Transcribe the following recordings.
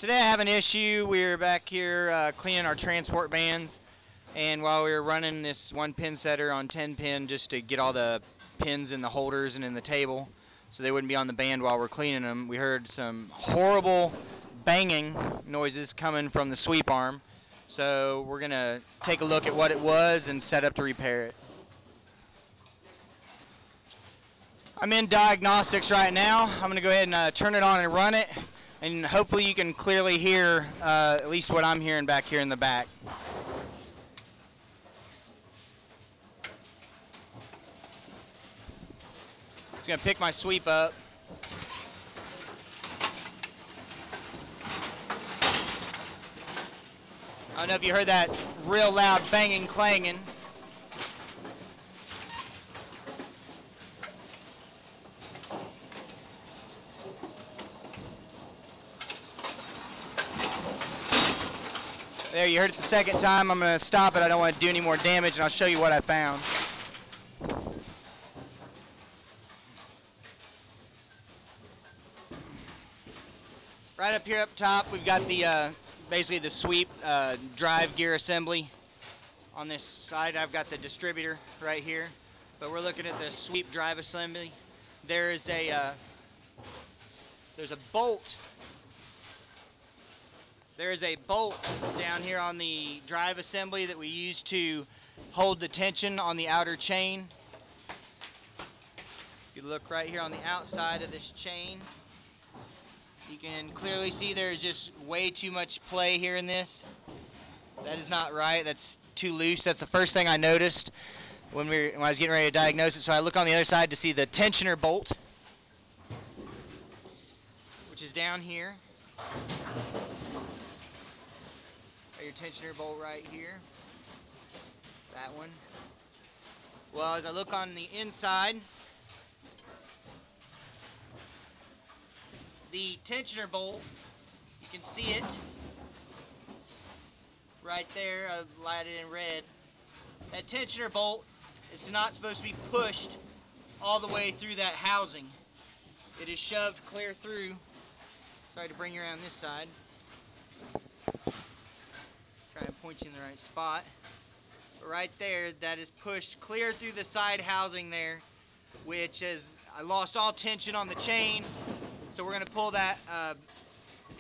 Today I have an issue. We're back here cleaning our transport bands, and while we were running this one pin setter on 10 pin just to get all the pins in the holders and in the table so they wouldn't be on the band while we're cleaning them, we heard some horrible banging noises coming from the sweep arm. So we're going to take a look at what it was and set up to repair it. I'm in diagnostics right now. I'm going to go ahead and turn it on and run it, and hopefully you can clearly hear at least what I'm hearing back here in the back. Just going to pick my sweep up. I don't know if you heard that real loud banging, clanging. There, you heard it the second time. I'm going to stop it. I don't want to do any more damage, and I'll show you what I found. Right up here up top, we've got the basically the sweep drive gear assembly. On this side, I've got the distributor right here, but we're looking at the sweep drive assembly. There's a bolt. There is a bolt down here on the drive assembly that we use to hold the tension on the outer chain. If you look right here on the outside of this chain, you can clearly see there's just way too much play here in this. That is not right. That's too loose. That's the first thing I noticed when I was getting ready to diagnose it. So I look on the other side to see the tensioner bolt, which is down here. Your tensioner bolt right here. That one. Well, as I look on the inside, the tensioner bolt, you can see it right there. I've lighted in red. That tensioner bolt is not supposed to be pushed all the way through that housing. It is shoved clear through. Sorry to bring you around this side. Try and point you in the right spot. But right there, that is pushed clear through the side housing there, which is, I lost all tension on the chain, so we're going to pull that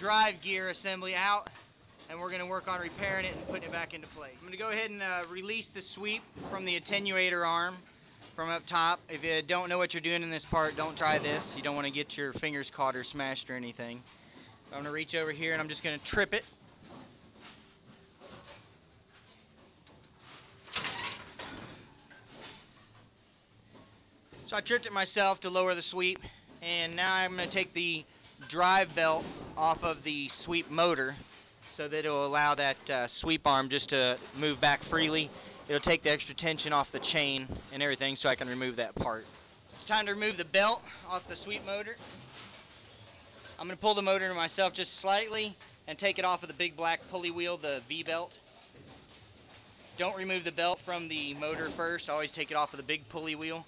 drive gear assembly out, and we're going to work on repairing it and putting it back into place. I'm going to go ahead and release the sweep from the attenuator arm from up top. If you don't know what you're doing in this part, don't try this. You don't want to get your fingers caught or smashed or anything. So I'm going to reach over here, and I'm just going to trip it. So I tripped it myself to lower the sweep, and now I'm going to take the drive belt off of the sweep motor so that it will allow that sweep arm just to move back freely. It'll take the extra tension off the chain and everything so I can remove that part. It's time to remove the belt off the sweep motor. I'm going to pull the motor to myself just slightly and take it off of the big black pulley wheel, the V-belt. Don't remove the belt from the motor first. Always take it off of the big pulley wheel.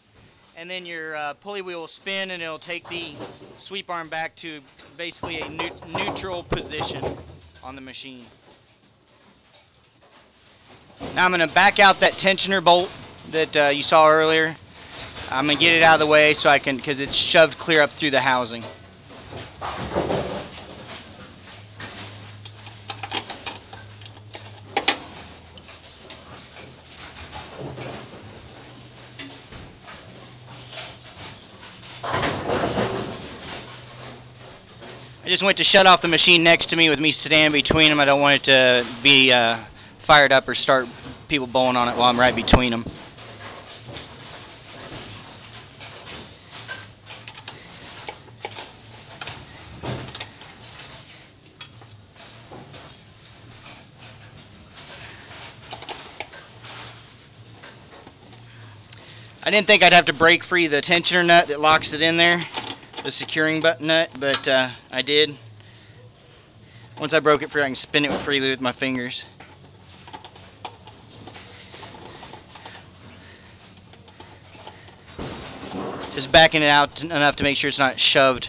And then your pulley wheel will spin, and it'll take the sweep arm back to basically a neutral position on the machine. Now I'm going to back out that tensioner bolt that you saw earlier. I'm going to get it out of the way so I can, because it's shoved clear up through the housing. I just went to shut off the machine next to me with me standing between them. I don't want it to be fired up or start people bowling on it while I'm right between them. I didn't think I'd have to break free the tensioner nut that locks it in there, the securing nut, but I did. Once I broke it free, I can spin it freely with my fingers. Just backing it out enough to make sure it's not shoved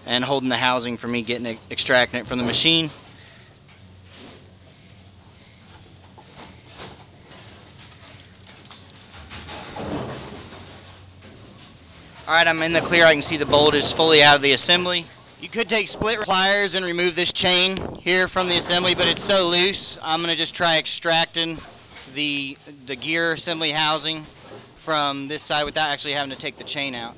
and holding the housing for me getting it, extracting it from the machine. Alright, I'm in the clear. I can see the bolt is fully out of the assembly. You could take split pliers and remove this chain here from the assembly, but it's so loose, I'm going to just try extracting the gear assembly housing from this side without actually having to take the chain out.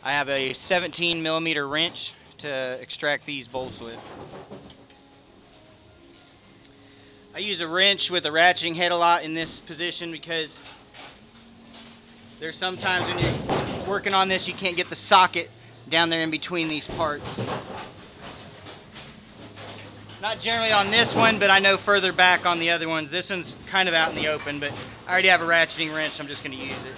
I have a 17mm wrench to extract these bolts with. I use a wrench with a ratcheting head a lot in this position because there's sometimes when you're working on this you can't get the socket down there in between these parts. Not generally on this one, but I know further back on the other ones. This one's kind of out in the open, but I already have a ratcheting wrench, so I'm just going to use it.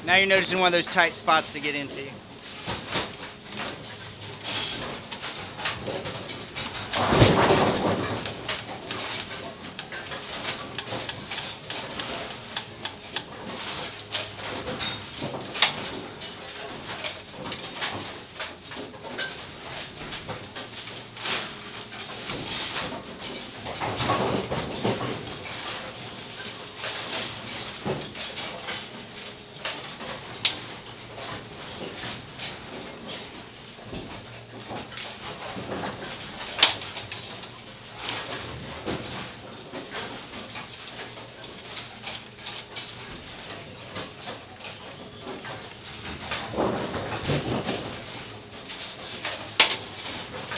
Now you're noticing one of those tight spots to get into.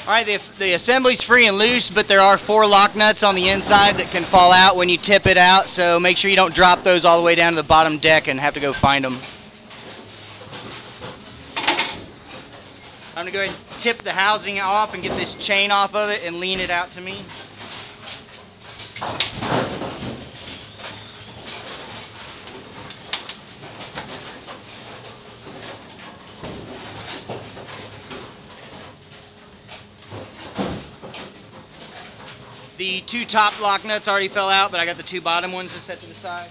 Alright, the assembly's free and loose, but there are 4 lock nuts on the inside that can fall out when you tip it out, so make sure you don't drop those all the way down to the bottom deck and have to go find them. I'm going to go ahead and tip the housing off and get this chain off of it and lean it out to me. The 2 top lock nuts already fell out, but I got the 2 bottom ones to set to the side.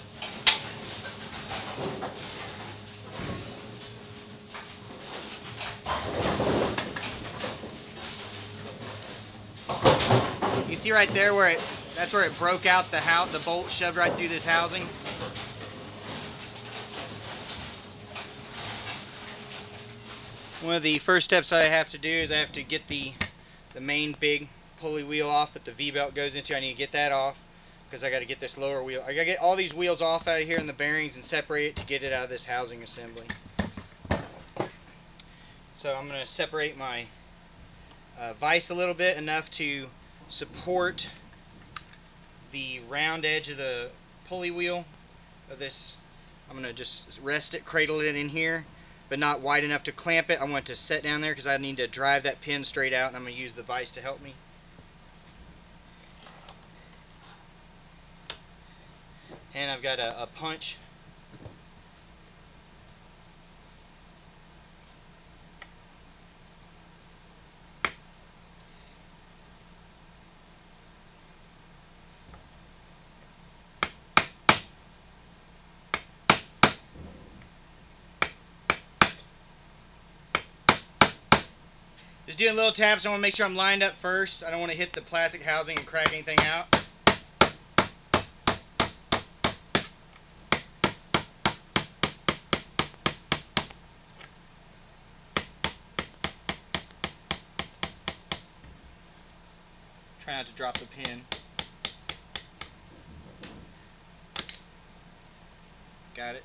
You see right there where that's where it broke out the bolt shoved right through this housing. One of the first steps I have to do is I have to get the main big pulley wheel off that the V-belt goes into. I need to get that off because I got to get this lower wheel. I got to get all these wheels off out of here and the bearings and separate it to get it out of this housing assembly. So I'm going to separate my vise a little bit, enough to support the round edge of the pulley wheel of this. I'm going to just rest it, cradle it in here, but not wide enough to clamp it. I want it to set down there because I need to drive that pin straight out, and I'm going to use the vise to help me. And I've got a punch. Just doing little taps. I want to make sure I'm lined up first. I don't want to hit the plastic housing and crack anything out. Try not to drop the pin. Got it.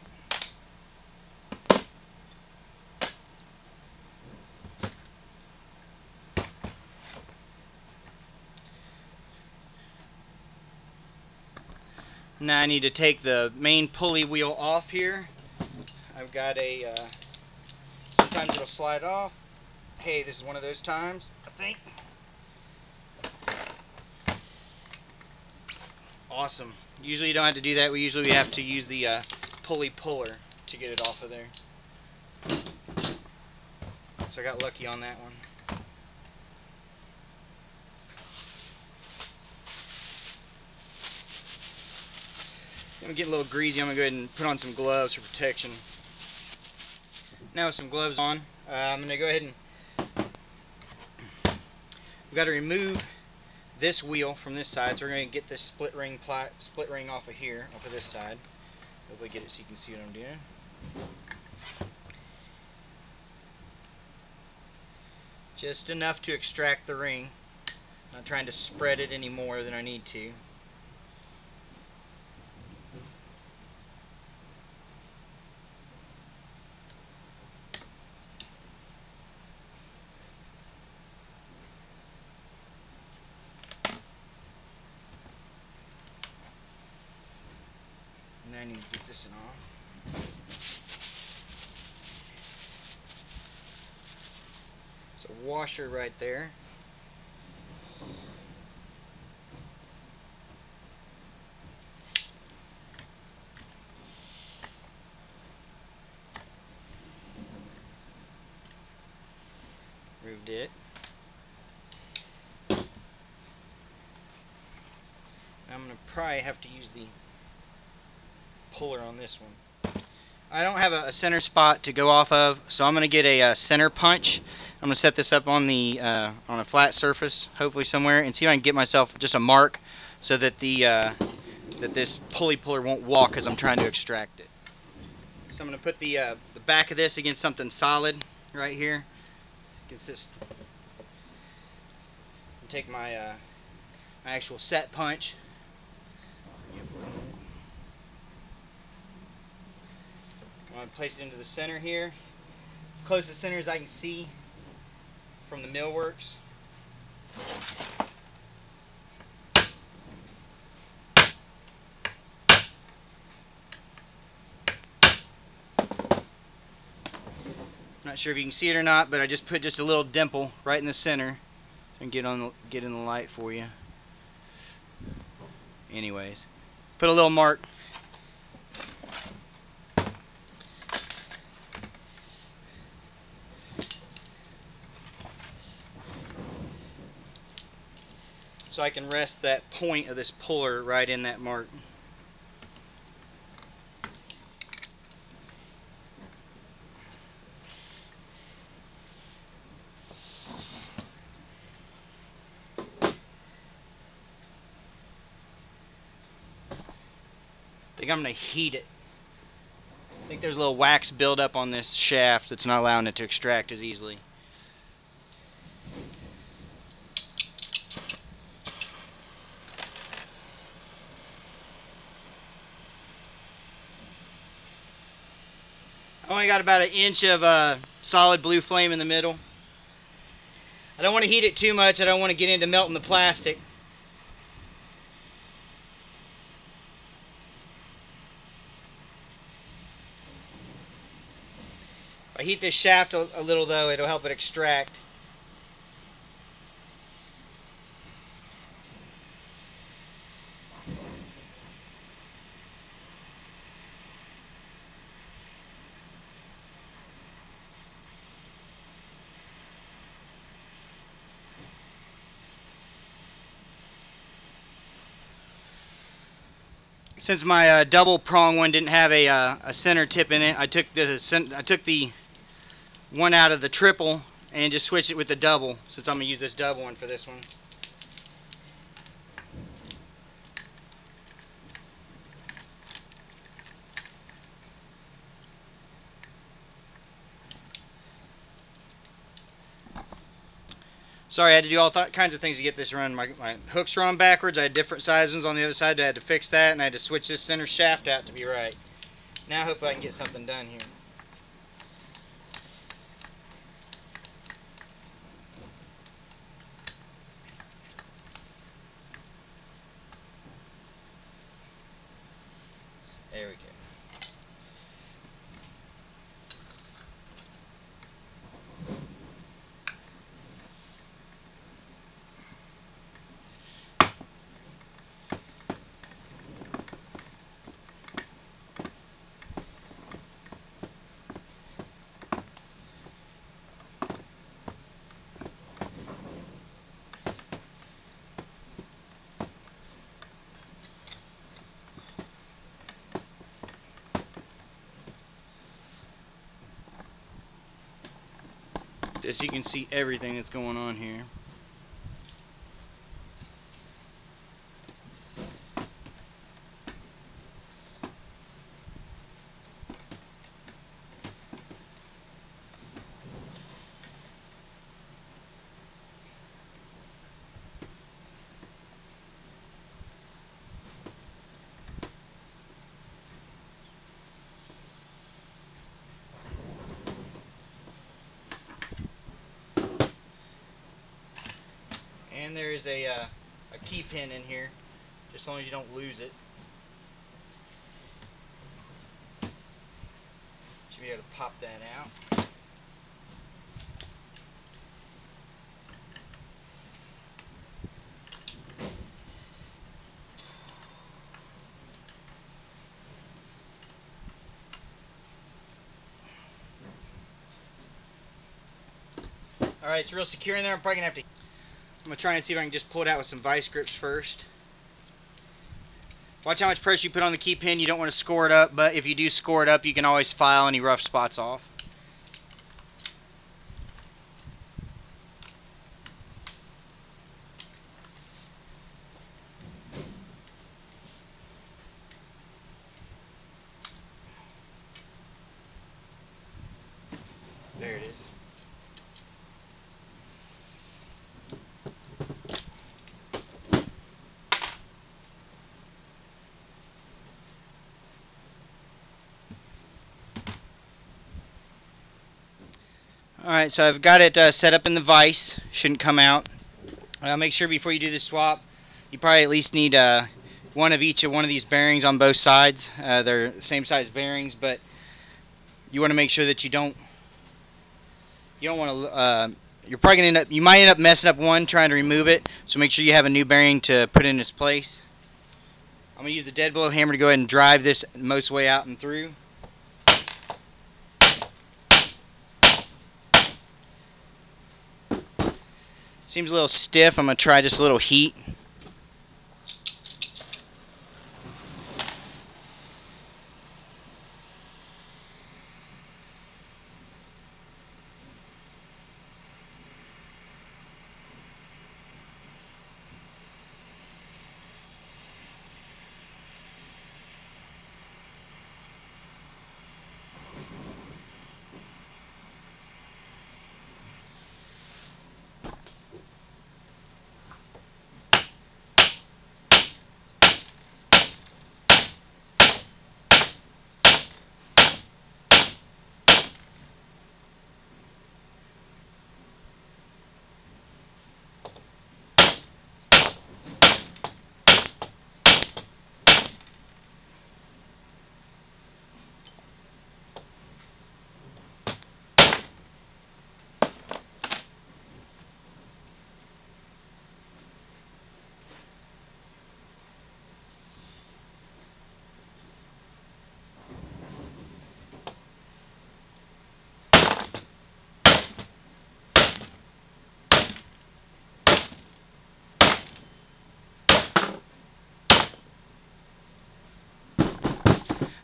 Now I need to take the main pulley wheel off here. I've got a, sometimes it'll slide off. Hey, this is one of those times, I think. Awesome. Usually you don't have to do that. We have to use the pulley puller to get it off of there. So I got lucky on that one. I'm going to get a little greasy. I'm going to go ahead and put on some gloves for protection. Now with some gloves on, I'm going to go ahead and we've got to remove this wheel from this side. So we're going to get this split ring off of here, off of this side. Hopefully get it so you can see what I'm doing. Just enough to extract the ring. Not trying to spread it any more than I need to. And I need to get this one off. It's a washer right there. Removed it. I'm going to probably have to use the puller on this one. I don't have a center spot to go off of, so I'm going to get a center punch. I'm going to set this up on the on a flat surface, hopefully somewhere, and see if I can get myself just a mark so that that this pulley puller won't walk as I'm trying to extract it. So I'm going to put the back of this against something solid right here. Against this. And take my my actual set punch. I'm going to place it into the center here, as close to the center as I can see from the millworks. Not sure if you can see it or not, but I just put just a little dimple right in the center so I can get in the light for you. Anyways, put a little mark. So I can rest that point of this puller right in that mark. I think I'm going to heat it. I think there's a little wax buildup on this shaft that's not allowing it to extract as easily. I only got about an inch of solid blue flame in the middle. I don't want to heat it too much. I don't want to get into melting the plastic. If I heat this shaft a little though, it'll help it extract. Since my double prong one didn't have a center tip in it, I took the one out of the triple and just switched it with the double, since I'm going to use this double one for this one. Sorry, I had to do all kinds of things to get this run. My hooks are on backwards. I had different sizes on the other side. I had to fix that, and I had to switch this center shaft out to be right. Now hopefully I can get something done here. There we go. As you can see everything that's going on here. And there is a key pin in here, just as long as you don't lose it. Should be able to pop that out. Alright, it's real secure in there. I'm probably going to have to... I'm going to try and see if I can just pull it out with some vice grips first. Watch how much pressure you put on the key pin. You don't want to score it up, but if you do score it up, you can always file any rough spots off. There it is. Alright, so I've got it set up in the vise. Shouldn't come out. Make sure before you do the swap, you probably at least need one of each of one of these bearings on both sides. They're the same size bearings, but you want to make sure that you don't want to. You're probably gonna you might end up messing up one trying to remove it. So make sure you have a new bearing to put in its place. I'm gonna use the dead blow hammer to go ahead and drive this most way out and through. Seems a little stiff. I'm going to try just a little heat.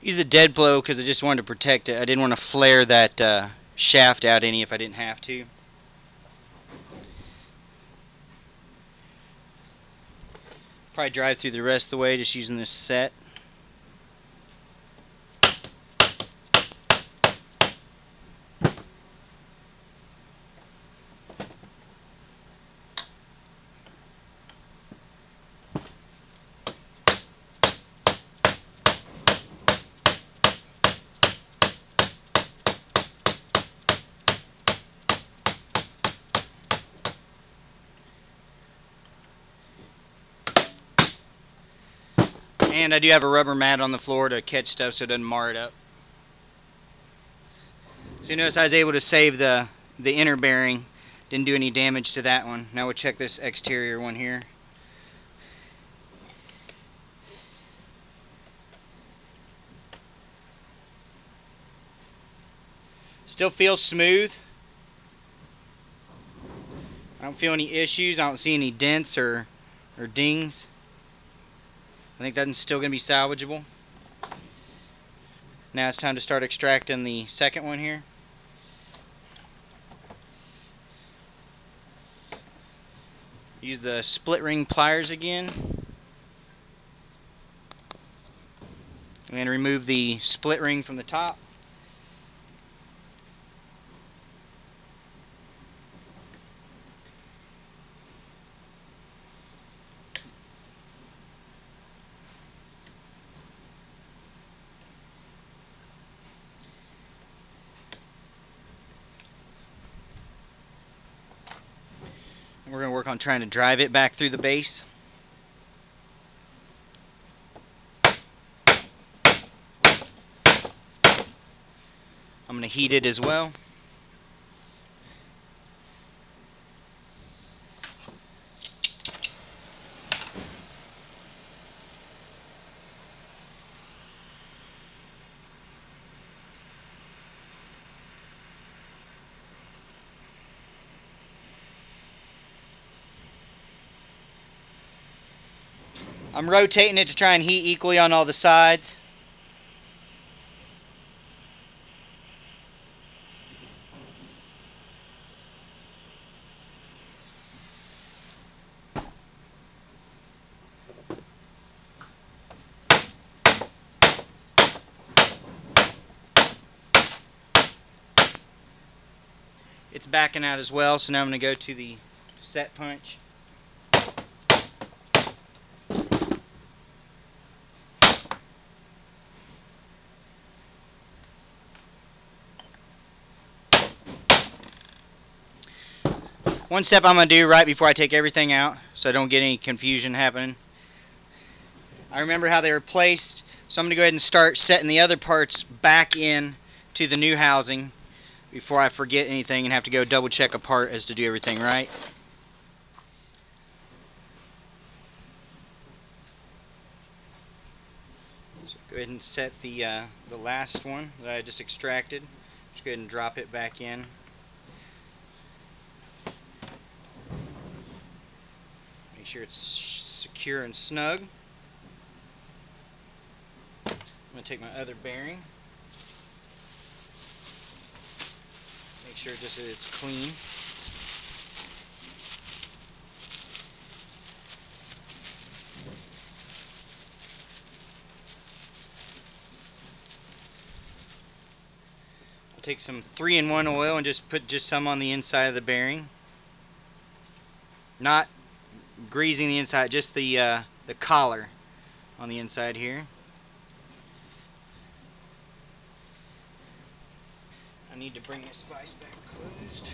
Use a dead blow because I just wanted to protect it. I didn't want to flare that shaft out any if I didn't have to. Probably drive through the rest of the way just using this set. And I do have a rubber mat on the floor to catch stuff so it doesn't mar it up. So you notice I was able to save the inner bearing. Didn't do any damage to that one. Now we'll check this exterior one here. Still feels smooth. I don't feel any issues. I don't see any dents or dings. I think that's still going to be salvageable. Now it's time to start extracting the second one here. Use the split ring pliers again. And remove the split ring from the top. We're going to work on trying to drive it back through the base. I'm going to heat it as well. I'm rotating it to try and heat equally on all the sides. It's backing out as well, so now I'm going to go to the set punch. One step I'm going to do right before I take everything out, so I don't get any confusion happening. I remember how they were placed, so I'm going to go ahead and start setting the other parts back in to the new housing before I forget anything and have to go double check a part as to do everything right. So go ahead and set the last one that I just extracted. Just go ahead and drop it back in. Make sure it's secure and snug. I'm going to take my other bearing. Make sure just that it's clean. I'll take some 3-in-1 oil and just put some on the inside of the bearing. Not greasing the inside, just the collar on the inside here. I need to bring this vise back closed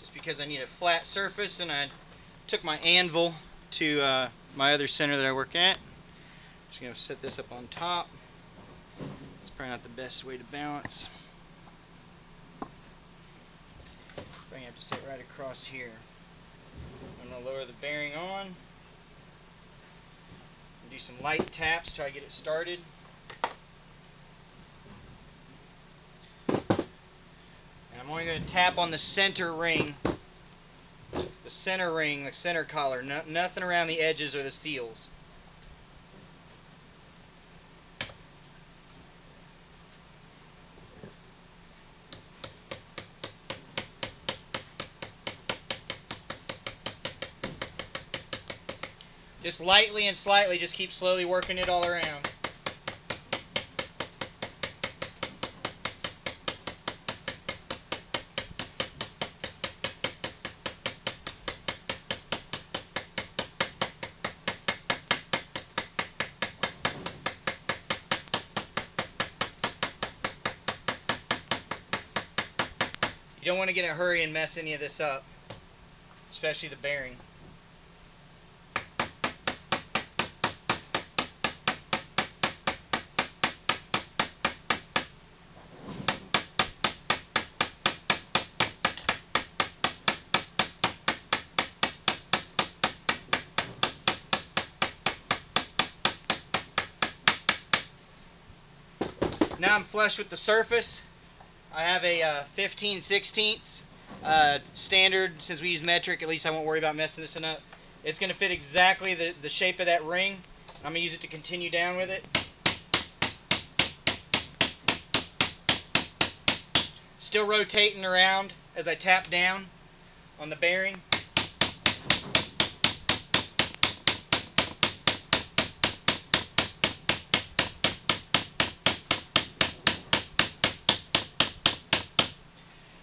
just because I need a flat surface, and I took my anvil to my other center that I work at. Just going to set this up on top. It's probably not the best way to balance. Probably have to sit right across here. I'm going to lower the bearing on and do some light taps till I get it started. I'm only going to tap on the center ring, the center collar, nothing around the edges or the seals. Just lightly and slightly, just keep slowly working it all around. You don't want to get in a hurry and mess any of this up, especially the bearing. Now I'm flush with the surface. I have a 15/16 standard. Since we use metric, at least I won't worry about messing this one up. It's going to fit exactly the shape of that ring. I'm going to use it to continue down with it. Still rotating around as I tap down on the bearing.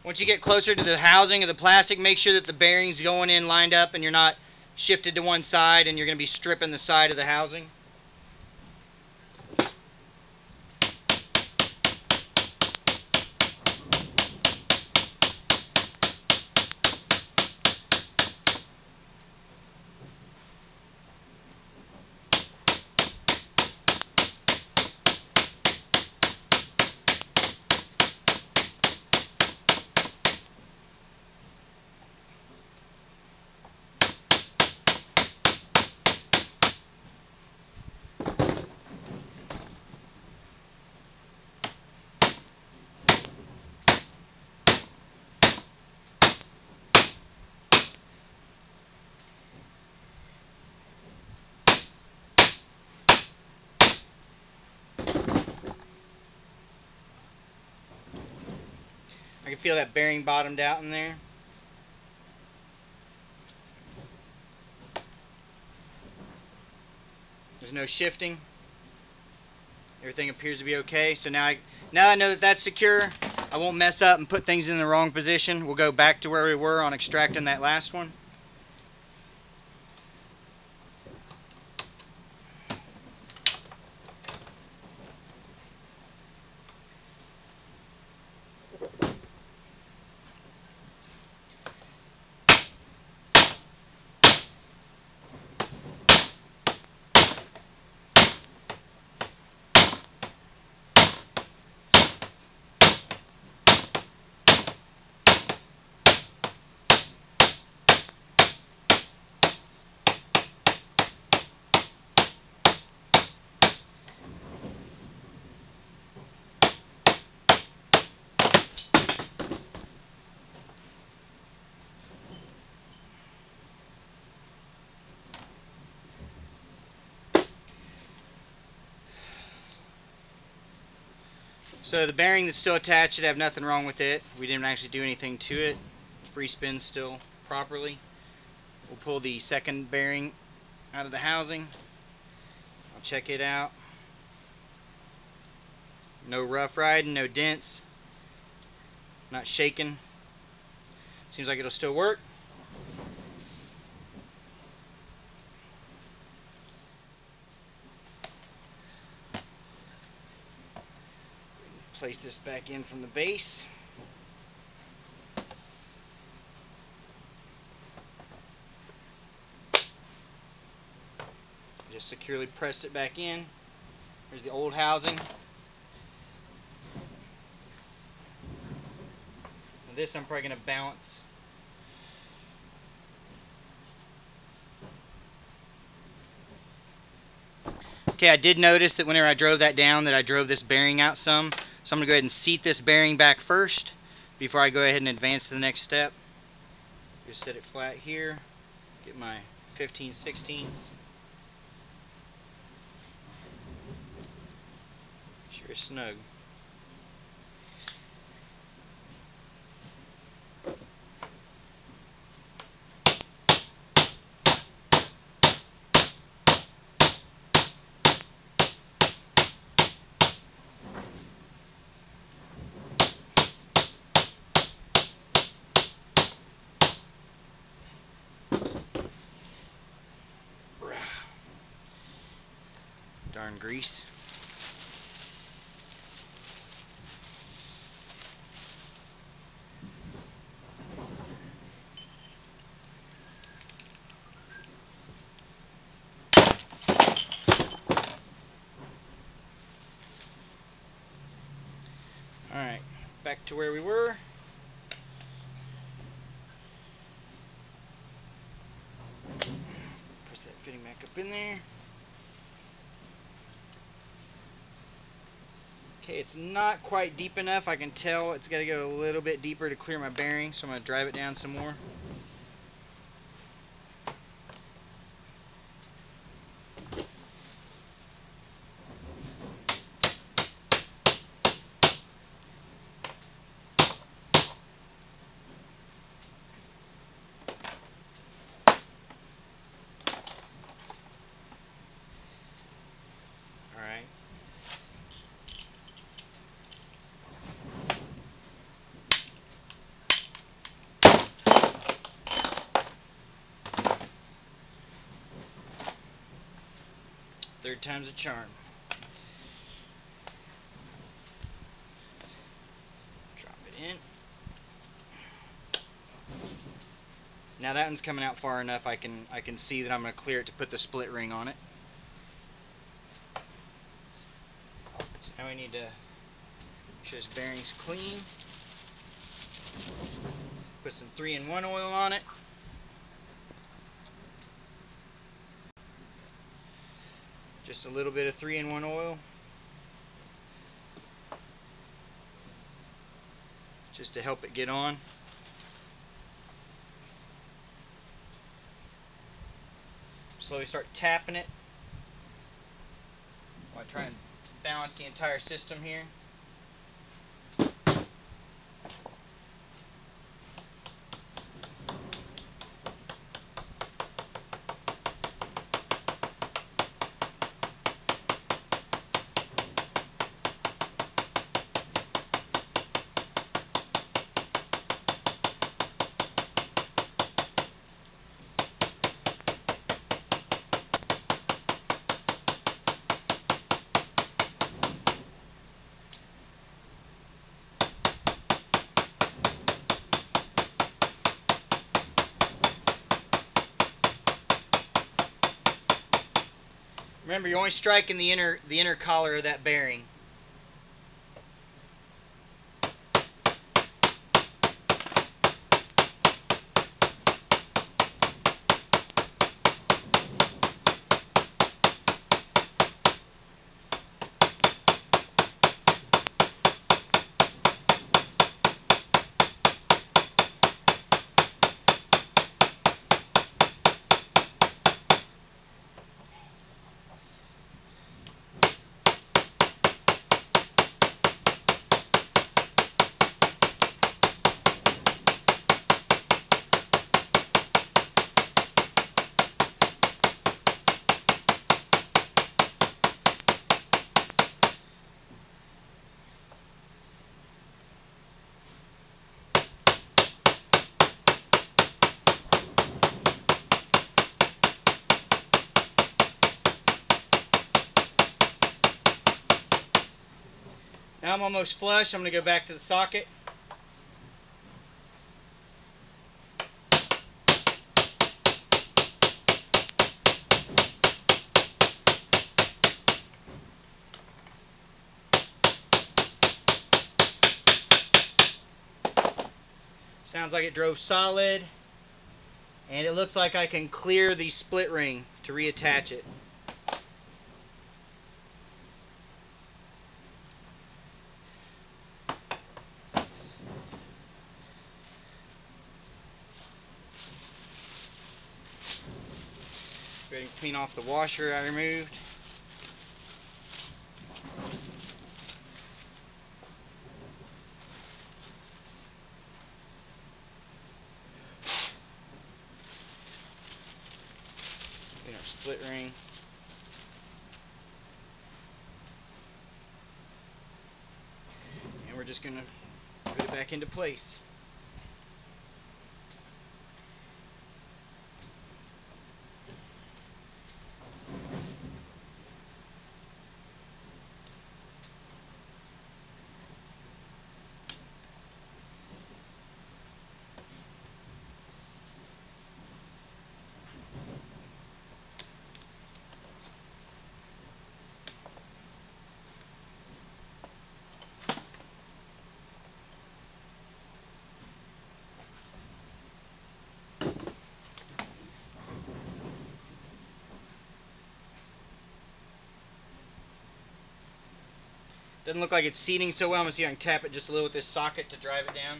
Once you get closer to the housing of the plastic, make sure that the bearing's going in lined up and you're not shifted to one side and you're going to be stripping the side of the housing. I can feel that bearing bottomed out in there. There's no shifting. Everything appears to be okay. So now I know that that's secure. I won't mess up and put things in the wrong position. We'll go back to where we were on extracting that last one. So the bearing that's still attached should have nothing wrong with it. We didn't actually do anything to it. Free spins still properly. We'll pull the second bearing out of the housing. I'll check it out. No rough riding, no dents. Not shaking. Seems like it'll still work. Place this back in from the base. Just securely press it back in. Here's the old housing. And this I'm probably going to balance. Okay, I did notice that whenever I drove that down that I drove this bearing out some. So I'm going to go ahead and seat this bearing back first before I go ahead and advance to the next step. Just set it flat here. Get my 15/16. Sure is snug. Darn grease. Alright, back to where we were. Press that fitting back up in there. Okay, it's not quite deep enough. I can tell it's got to go a little bit deeper to clear my bearing, so I'm going to drive it down some more. Alright. Third time's a charm. Drop it in. Now that one's coming out far enough I can see that I'm going to clear it to put the split ring on it. So now we need to make sure this bearing's clean. Put some 3-in-1 oil on it. Just a little bit of 3-in-1 oil. Just to help it get on. Slowly start tapping it while I try and balance the entire system here. Remember, you're only striking the inner collar of that bearing. Now I'm almost flush. I'm going to go back to the socket. Sounds like it drove solid, and it looks like I can clear the split ring to reattach it. Ready to clean off the washer I removed. Clean our split ring. And we're just going to put it back into place. Doesn't look like it's seating so well. I'm going to see if I can tap it just a little with this socket to drive it down.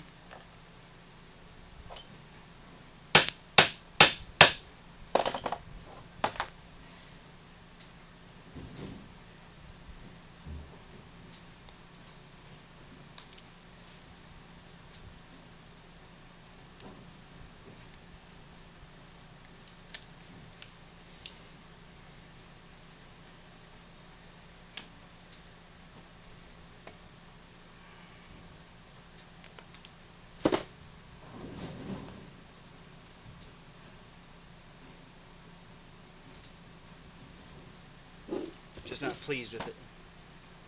Just not pleased with it.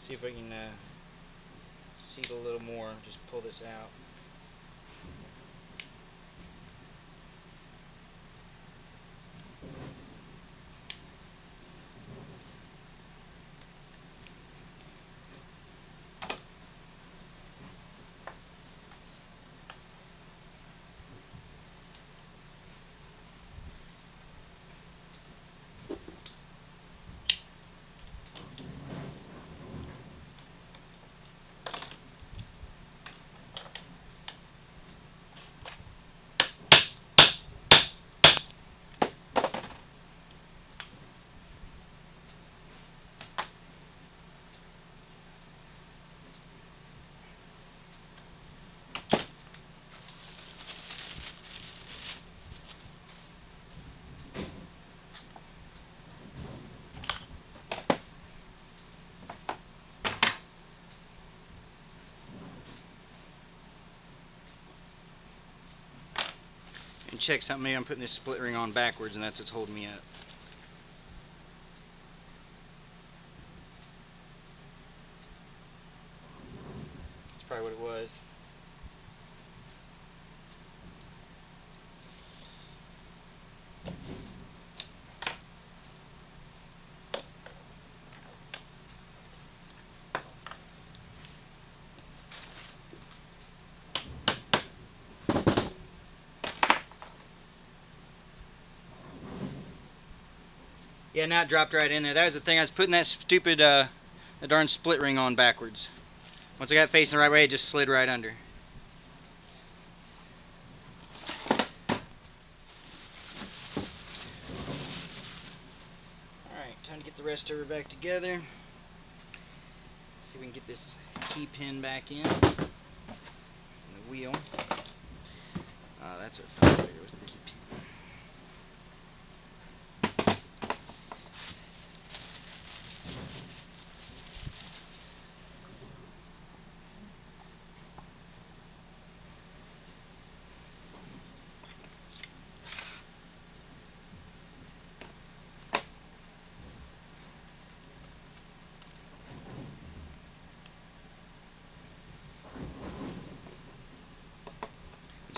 See if I can seat a little more. Just pull this out. And check something. Maybe I'm putting this split ring on backwards and that's what's holding me up. That's probably what it was. Yeah, now it dropped right in there. That was the thing. I was putting that stupid, the darn split ring on backwards. Once I got it facing the right way, it just slid right under. Alright, time to get the rest of her back together. See if we can get this key pin back in. And the wheel. That's what felt bigger was the key pin.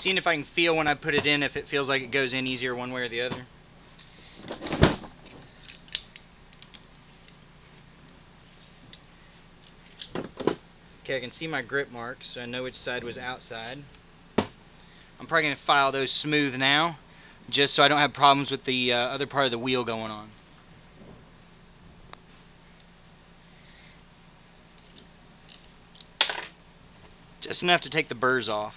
Seeing if I can feel when I put it in, if it feels like it goes in easier one way or the other. Okay, I can see my grip marks, so I know which side was outside. I'm probably going to file those smooth now, just so I don't have problems with the other part of the wheel going on. Just enough to take the burrs off.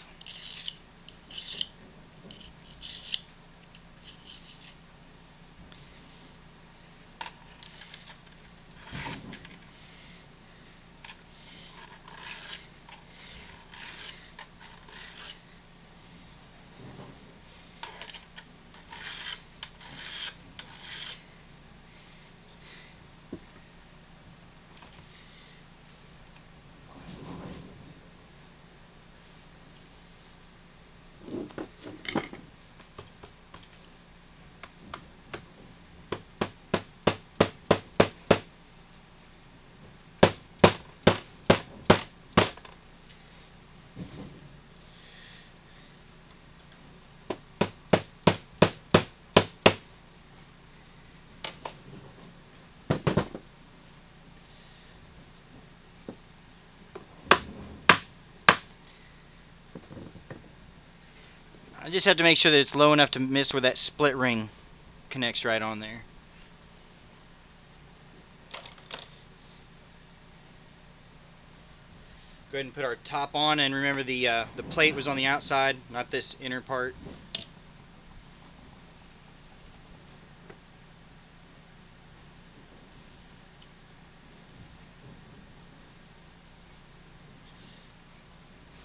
I just have to make sure that it's low enough to miss where that split ring connects right on there. Go ahead and put our top on, and remember the plate was on the outside, not this inner part.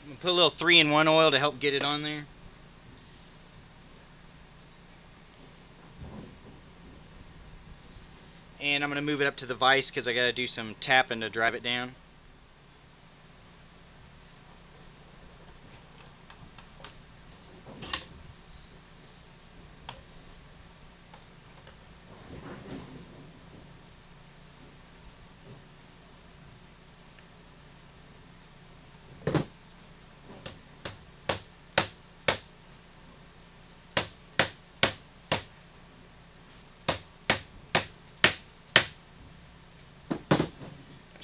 I'm going to put a little 3-in-1 oil to help get it on there. And I'm going to move it up to the vise because I got to do some tapping to drive it down.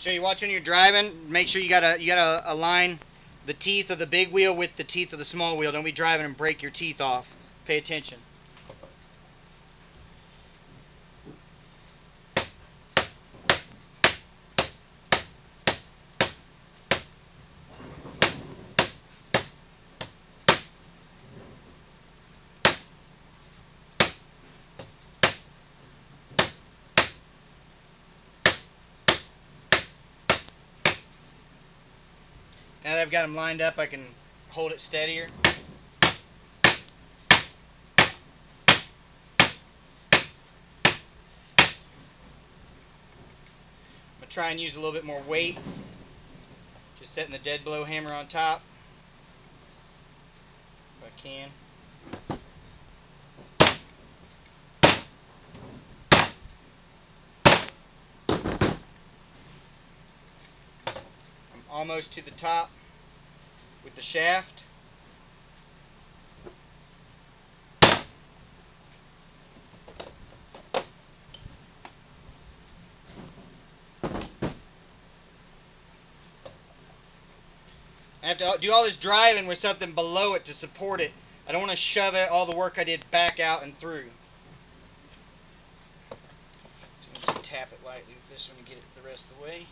So you watch when you're driving, make sure you gotta align the teeth of the big wheel with the teeth of the small wheel. Don't be driving and break your teeth off. Pay attention. Now that I've got them lined up, I can hold it steadier. I'm going to try and use a little bit more weight. Just setting the dead blow hammer on top, if I can. I'm almost to the top with the shaft. I have to do all this driving with something below it to support it. I don't want to shove all the work I did back out and through. So just tap it lightly with this one to get it the rest of the way.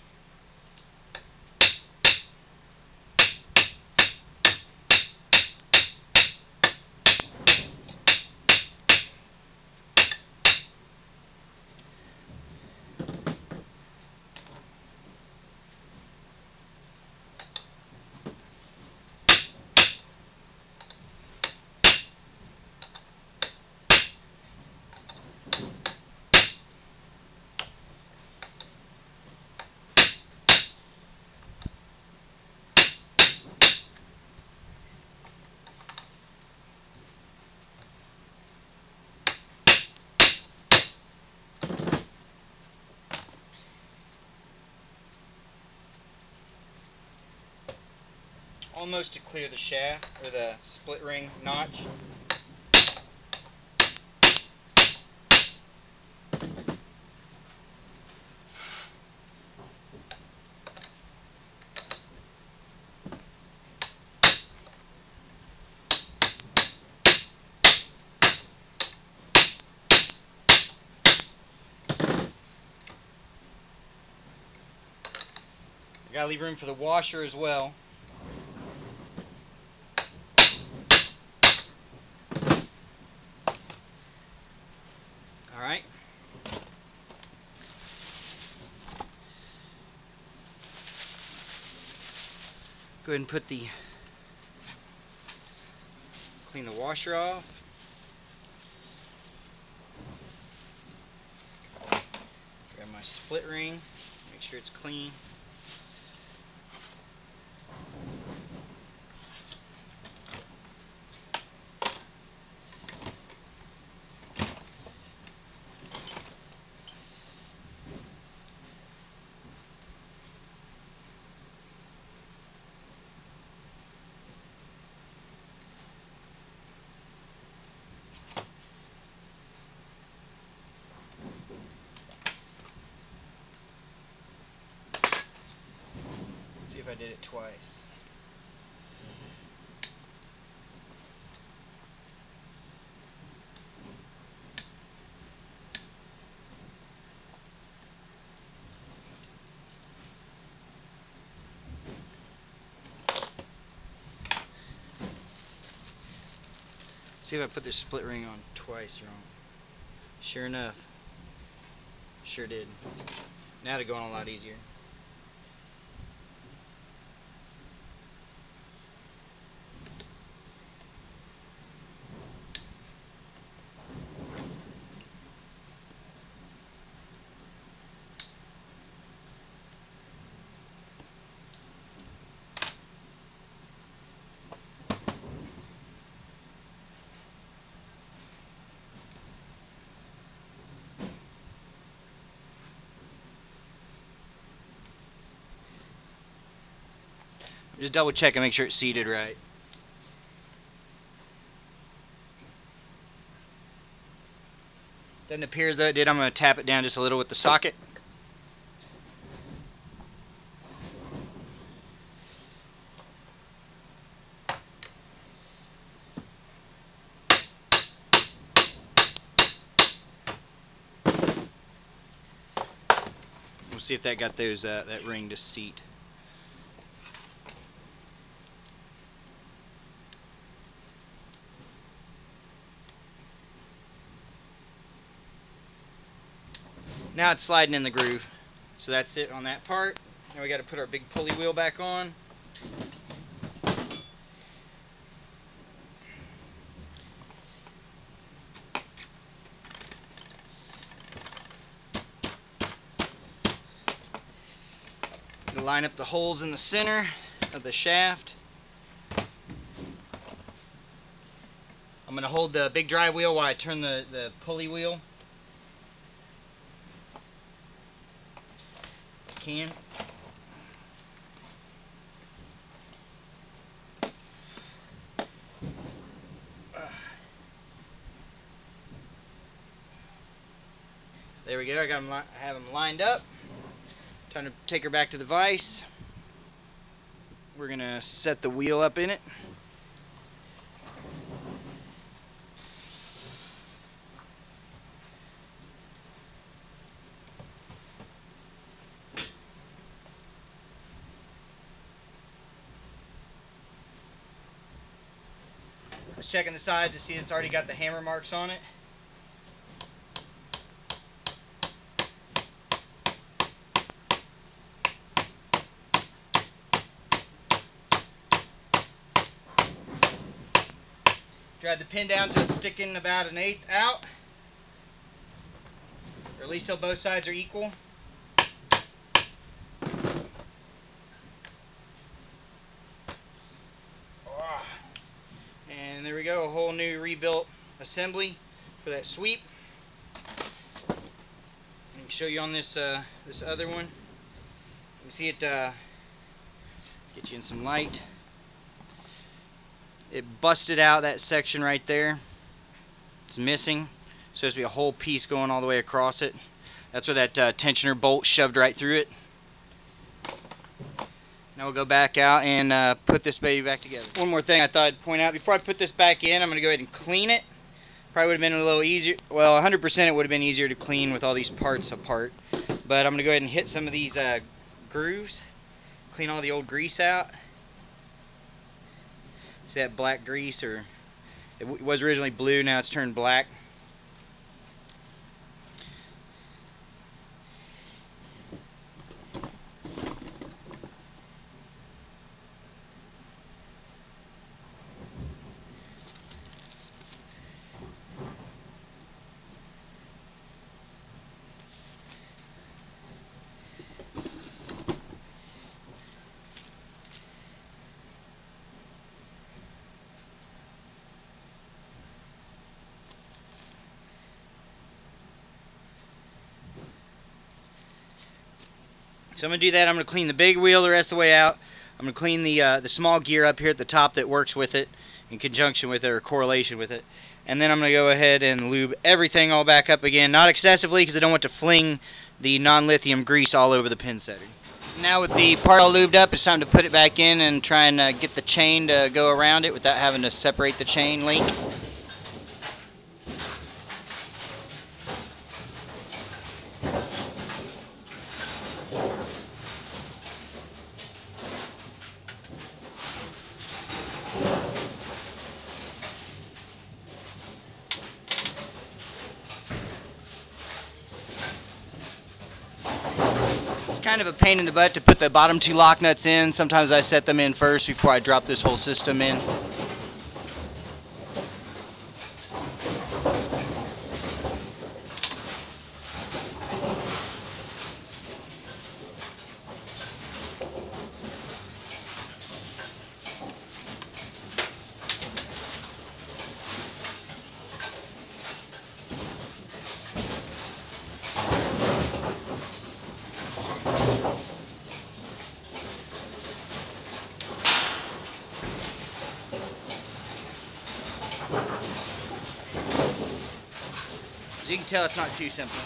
Almost to clear the shaft, or the split ring notch. I gotta leave room for the washer as well. Alright. Go ahead and clean the washer off. Grab my split ring, make sure it's clean. See if I did it twice. See if I put this split ring on twice wrong. Sure enough. Sure did. Now it'll go on a lot easier. Just double check and make sure it's seated right. Doesn't appear as though it did. I'm going to tap it down just a little with the socket. We'll see if that got those that ring to seat. Now it's sliding in the groove. So that's it on that part. Now we got to put our big pulley wheel back on. To line up the holes in the center of the shaft. I'm going to hold the big drive wheel while I turn the pulley wheel. Can. There we go. I have them lined up. Time to take her back to the vise. We're gonna set the wheel up in it. Let's check on the side to see it's already got the hammer marks on it. Drive the pin down so it's sticking about 1/8 out, or at least till both sides are equal. And there we go, a whole new rebuilt assembly for that sweep. I can show you on this this other one. You can see it. Get you in some light. It busted out that section right there. It's missing. It's supposed to be a whole piece going all the way across it. That's where that tensioner bolt shoved right through it. Now we'll go back out and put this baby back together. One more thing I thought I'd point out. Before I put this back in, I'm going to go ahead and clean it. Probably would have been a little easier. Well, 100% it would have been easier to clean with all these parts apart. But I'm going to go ahead and hit some of these grooves. Clean all the old grease out. See that black grease, or it was originally blue, now it's turned black. So I'm going to do that. I'm going to clean the big wheel the rest of the way out. I'm going to clean the small gear up here at the top that works with it in conjunction with it or correlation with it. And then I'm going to go ahead and lube everything all back up again. Not excessively because I don't want to fling the non-lithium grease all over the pin setter. Now with the part all lubed up, it's time to put it back in and try and get the chain to go around it without having to separate the chain link. kind of a pain in the butt to put the bottom two lock nuts in. Sometimes I set them in first before I drop this whole system in. As you can tell, it's not too simple.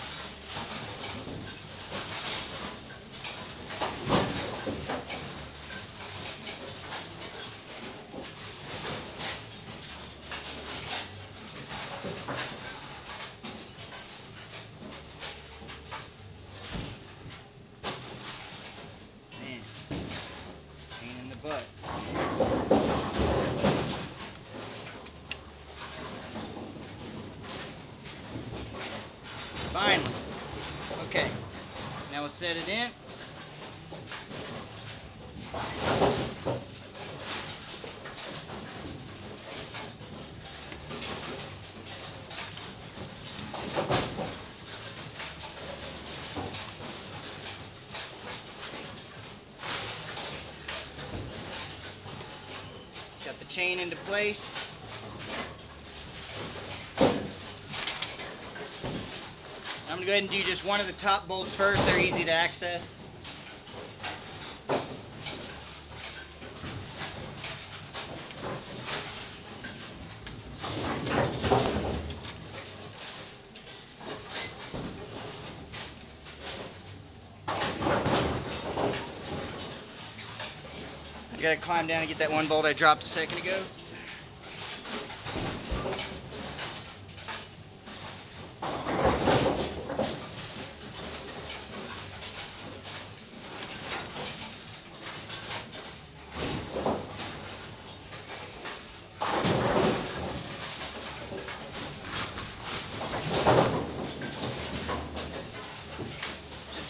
Man, pain in the butt. Finally. Okay. Now we'll set it in. Got the chain into place. I'm going to go ahead and do just one of the top bolts first. They're easy to access. I got to climb down and get that one bolt I dropped a second ago.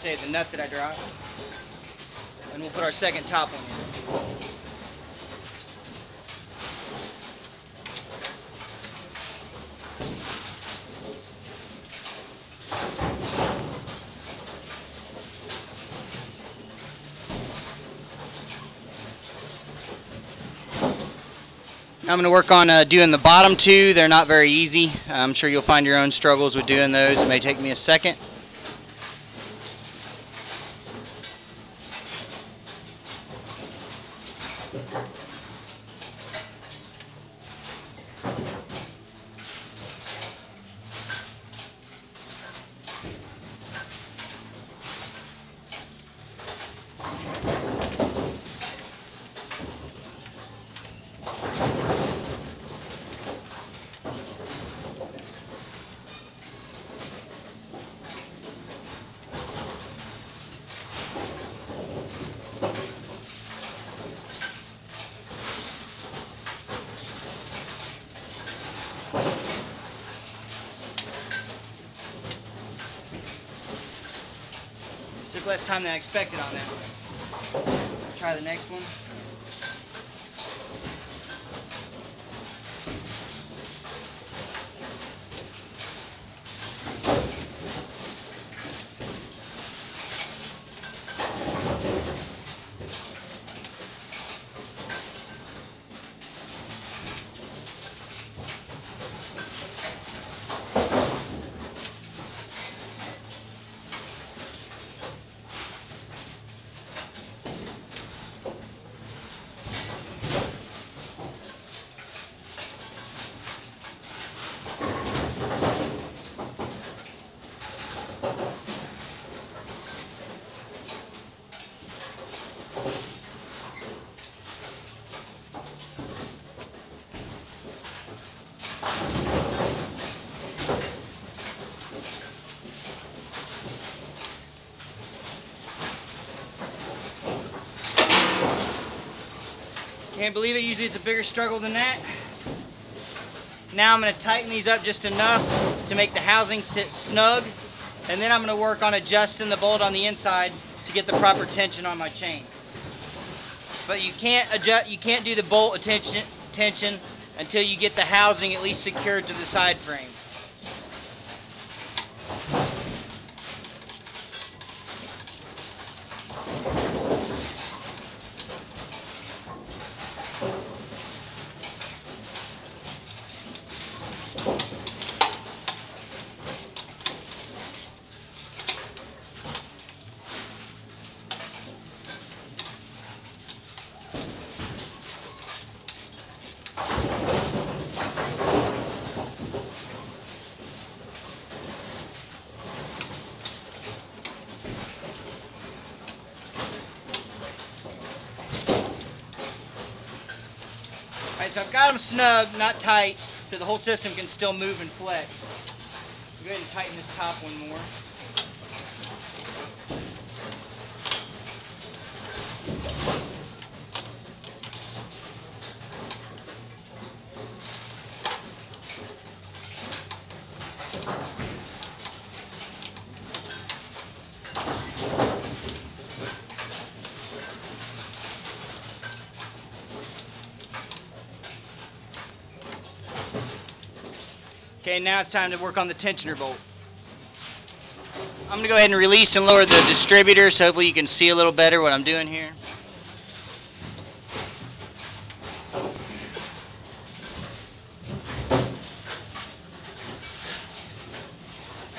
Say the nut that I dropped, and we'll put our second top one in. Now I'm going to work on doing the bottom two. They're not very easy. I'm sure you'll find your own struggles with doing those. It may take me a second. Took less time than I expected on that one. Try the next one. Can't believe it. Usually it's a bigger struggle than that. Now I'm going to tighten these up just enough to make the housing sit snug, and then I'm going to work on adjusting the bolt on the inside to to get the proper tension on my chain. But you can't adjust, you can't do the bolt tension until you get the housing at least secured to the side frame. Alright, so I've got them snug, not tight, so the whole system can still move and flex. Go ahead and tighten this top one more. Okay, now it's time to work on the tensioner bolt. I'm going to go ahead and release and lower the distributor so hopefully you can see a little better what I'm doing here.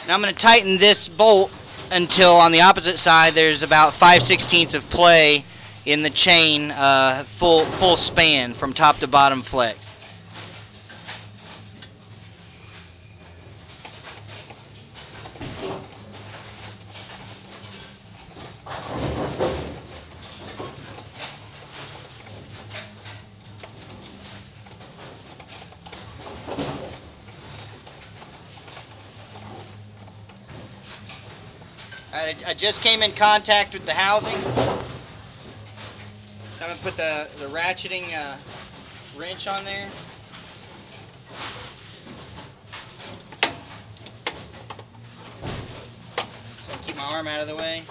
Now I'm going to tighten this bolt until on the opposite side there's about 5/16 of play in the chain, full span from top to bottom flex. I just came in contact with the housing. So I'm going to put the ratcheting wrench on there. So I'll keep my arm out of the way.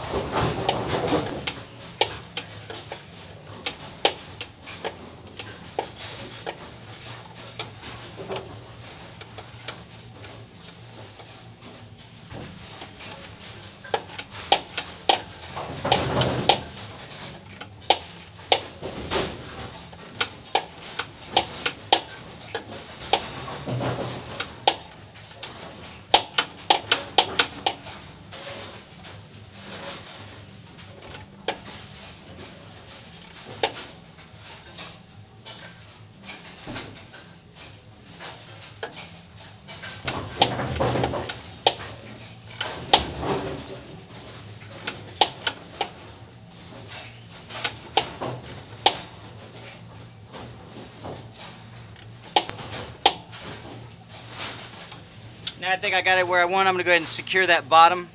Now I think I got it where I want. I'm going to go ahead and secure that bottom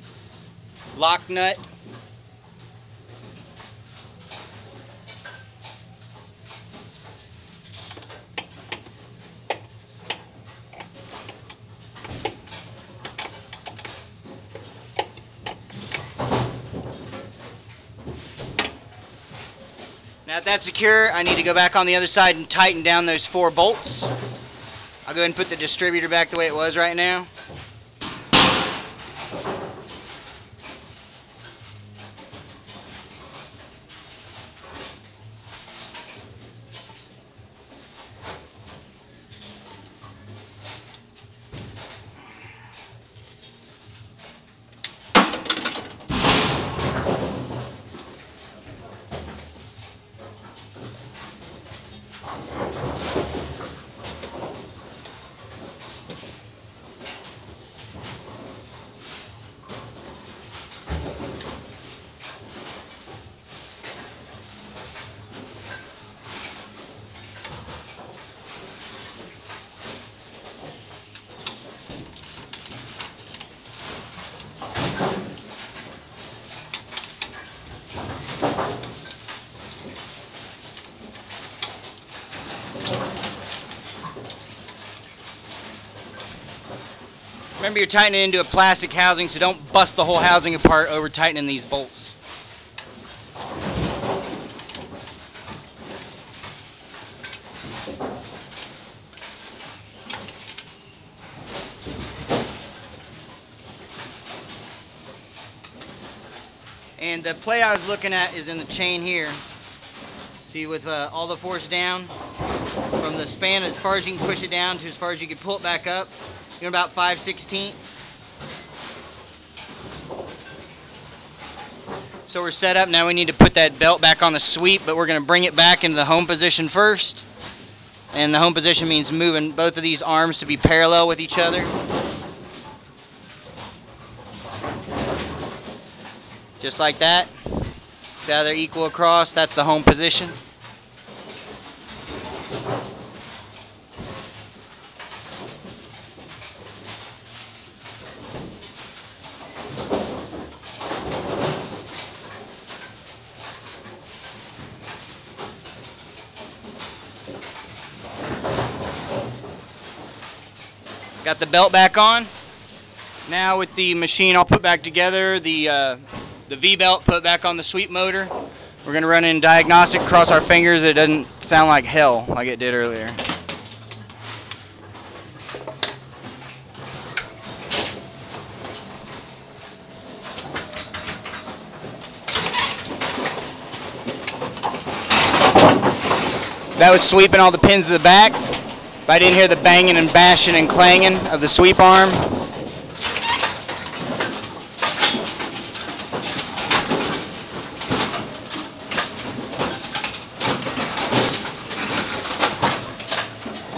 lock nut. Now that that's secure, I need to go back on the other side and tighten down those 4 bolts. I'll go ahead and put the distributor back the way it was right now. Remember, you're tightening into a plastic housing, so don't bust the whole housing apart over tightening these bolts. And the play I was looking at is in the chain here. See, with all the force down, from the span as far as you can push it down to as far as you can pull it back up, you're about 5/16. So we're set up. Now we need to put that belt back on the sweep, but we're going to bring it back into the home position first. And the home position means moving both of these arms to be parallel with each other. Just like that. See how they're equal across? That's the home position. Got the belt back on. Now with the machine all put back together, the V-belt put back on the sweep motor, we're going to run in diagnostic, cross our fingers. It doesn't sound like hell like it did earlier. That was sweeping all the pins to the back. If I didn't hear the banging and bashing and clanging of the sweep arm.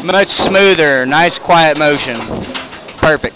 Much smoother, nice quiet motion. Perfect.